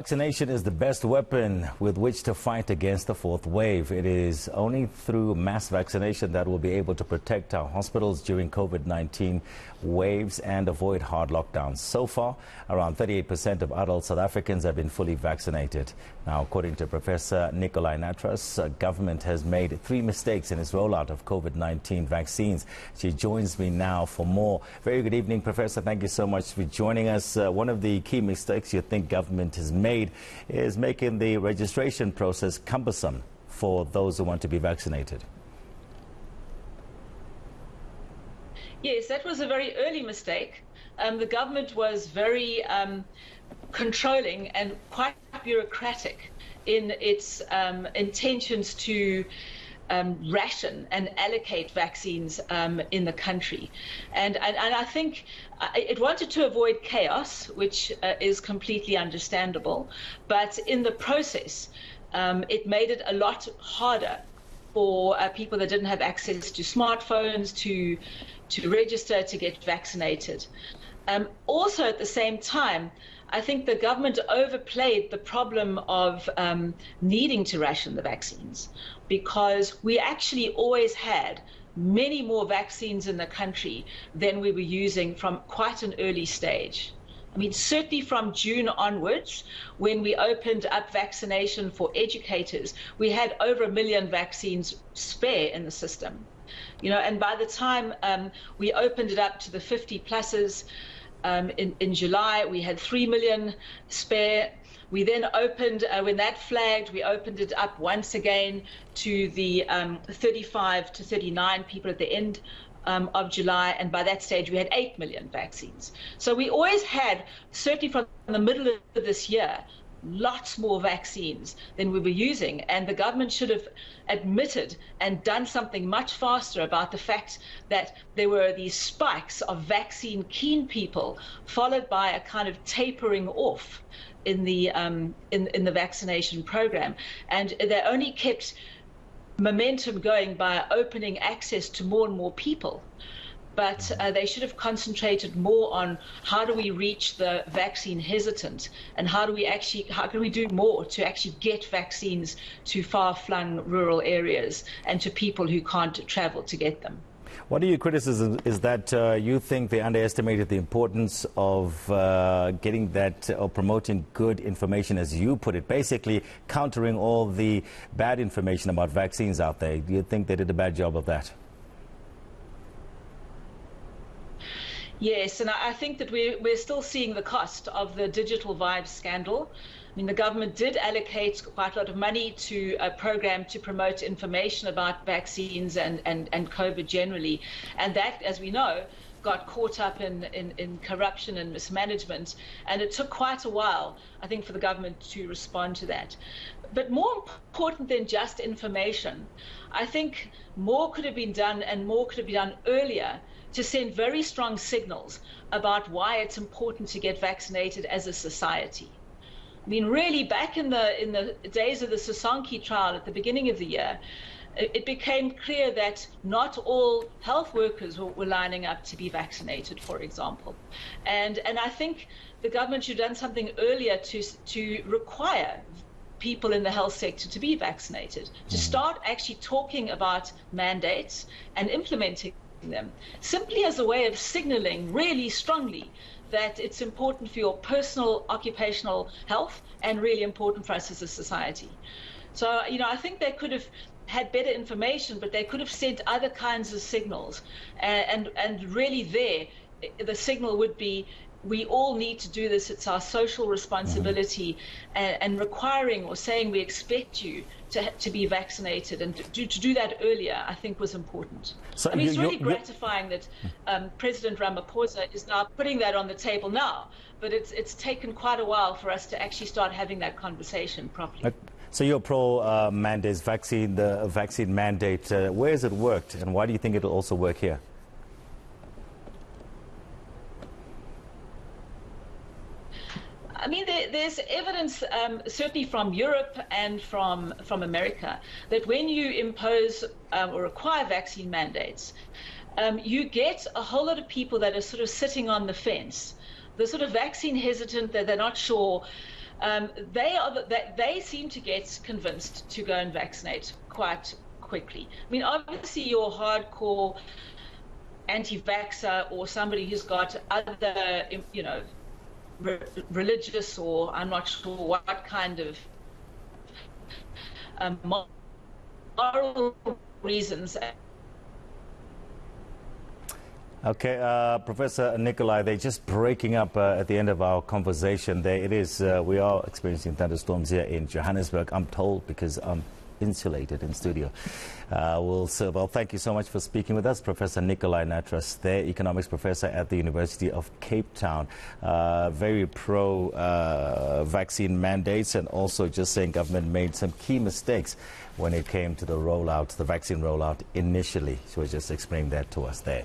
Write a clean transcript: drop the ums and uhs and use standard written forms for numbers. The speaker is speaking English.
Vaccination is the best weapon with which to fight against the fourth wave. It is only through mass vaccination that we'll be able to protect our hospitals during COVID-19 waves and avoid hard lockdowns. So far, around 38% of adult South Africans have been fully vaccinated. Now, according to Professor Nikolai Natras, government has made 3 mistakes in its rollout of COVID-19 vaccines. She joins me now for more. Very good evening, Professor. Thank you so much for joining us. One of the key mistakes you think government has made is making the registration process cumbersome for those who want to be vaccinated. Yes, that was a very early mistake. The government was very controlling and quite bureaucratic in its intentions to ration and allocate vaccines in the country. And I think it wanted to avoid chaos, which is completely understandable. But in the process, it made it a lot harder for people that didn't have access to smartphones to register to get vaccinated. Also, at the same time, I think the government overplayed the problem of needing to ration the vaccines, because we actually always had many more vaccines in the country than we were using from quite an early stage. I mean, certainly from June onwards, when we opened up vaccination for educators, we had over 1 million vaccines spare in the system. You know, and by the time we opened it up to the 50 pluses in July, we had 3 million spare. We then opened, when that flagged, we opened it up once again to the 35 to 39 people at the end of July, and by that stage we had 8 million vaccines. So we always had, certainly from the middle of this year, lots more vaccines than we were using, and the government should have admitted and done something much faster about the fact that there were these spikes of vaccine keen people, followed by a kind of tapering off in the vaccination program, and they only kept momentum going by opening access to more and more people. But they should have concentrated more on how do we reach the vaccine hesitant, and how can we do more to actually get vaccines to far-flung rural areas and to people who can't travel to get them. One of your criticisms is that you think they underestimated the importance of getting that or promoting good information, as you put it, basically countering all the bad information about vaccines out there. Do you think they did a bad job of that? Yes, and I think that we're still seeing the cost of the digital vibes scandal. I mean, the government did allocate quite a lot of money to a program to promote information about vaccines and COVID generally. And that, as we know, got caught up in corruption and mismanagement. And it took quite a while, I think, for the government to respond to that. But more important than just information, I think more could have been done, and more could have been done earlier, to send very strong signals about why it's important to get vaccinated as a society. I mean, really, back in the days of the Sosonke trial at the beginning of the year, it became clear that not all health workers were lining up to be vaccinated, for example. And I think the government should have done something earlier to require people in the health sector to be vaccinated, to start actually talking about mandates and implementing them, simply as a way of signaling really strongly that it's important for your personal occupational health and really important for us as a society. So, you know, I think they could have had better information, but they could have sent other kinds of signals, and really the signal would be, we all need to do this. It's our social responsibility, and requiring or saying we expect you to be vaccinated, and to do that earlier, I think, was important. So I mean, it's really gratifying that President Ramaphosa is now putting that on the table now, but it's taken quite a while for us to actually start having that conversation properly. So you're pro mandates, the vaccine mandate. Where has it worked, and why do you think it'll also work here? I mean, there's evidence, certainly from Europe and from America, that when you impose or require vaccine mandates, you get a whole lot of people that are sort of sitting on the fence. The sort of vaccine hesitant, that they're not sure They seem to get convinced to go and vaccinate quite quickly. I mean, obviously, your hardcore anti-vaxxer or somebody who's got other, religious, or I'm not sure what kind of moral reasons. Okay, Professor Nicolai, they're just breaking up at the end of our conversation there. It is, we are experiencing thunderstorms here in Johannesburg, I'm told, because I'm insulated in studio. Well, thank you so much for speaking with us, Professor Nicolai Natras, there, economics professor at the University of Cape Town. Very pro vaccine mandates, and also just saying government made some key mistakes when it came to the rollout, the vaccine rollout initially. She was just explaining that to us there.